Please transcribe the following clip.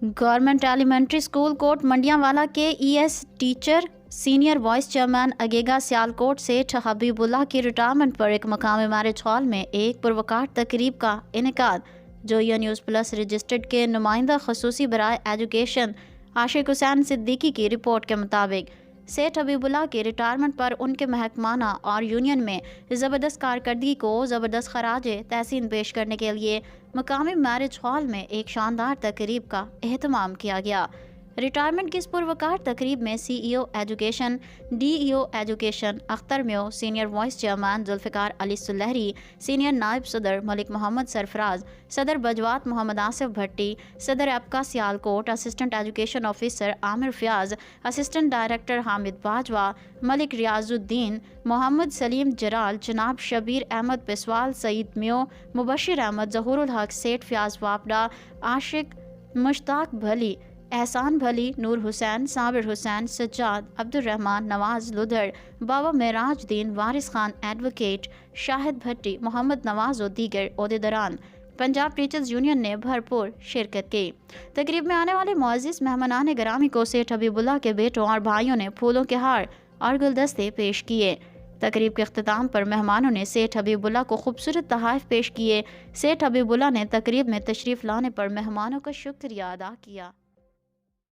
Government elementary school Kot Mandiyan کے E S teacher senior vice chairman اگیگا Sialkot Seth Habibullah کی retirement پر ایک مقامی میرج ہال میں ایک پروقار تقریب کا انعقاد۔ جویا نیوز پلس رجسٹرڈ کے نمائندہ خصوصی برائے ایجوکیشن عاشق حسین صدیقی کی رپورٹ کے مطابق سیٹھ حبیب اللہ کے ریٹائرمنٹ پر ان کے محکمانہ اور یونین میں زبردست کارکردگی کو زبردست خراج تحسین پیش کرنے کے لیے مقامی میرج ہال میں ایک شاندار تقریب کا اہتمام کیا گیا۔ ریٹائرمنٹ کی اس پروقار تقریب میں C E O education, D E O education Akhtar Meo, senior vice chairman Zulfiqar Ali Sulehri, senior نائب صدر ملک محمد سرفراز، صدر بجوات محمد آصف بھٹی، صدر ایپکا سیالکوٹ، اسسٹنٹ ایجوکیشن آفیسر عامر فیاض، اسسٹنٹ ڈائریکٹر حامد باجوہ، ملک ریاض الدین، محمد سلیم جرال، جناب شبیر احمد پسوال، سعید میو، مبشر احمد، ظہور الحق، سیٹھ فیاض واپڈا، عاشق مشتاق بھلی، احسان بھلی، نور حسین، صابر حسین، سجاد، عبد الرحمن، نواز لدھڑ، بابا معراج دین، وارث خان ایڈوکیٹ، شاہد بھٹی، محمد نواز و دیگر عہدیداران پنجاب ٹیچرز یونین نے بھرپور شرکت کی۔ تقریب میں آنے والے معزز مہمانان گرامی کو سیٹھ حبیب اللہ کے بیٹوں اور بھائیوں نے پھولوں کے ہار اور گلدستے پیش کیے۔ تقریب کے اختتام پر مہمانوں نے سیٹھ حبیب اللہ کو خوبصورت تحائف پیش کیے۔ سیٹھ حبیب اللہ نے تقریب میں تشریف لانے پر مہمانوں کا شکریہ ادا کیا۔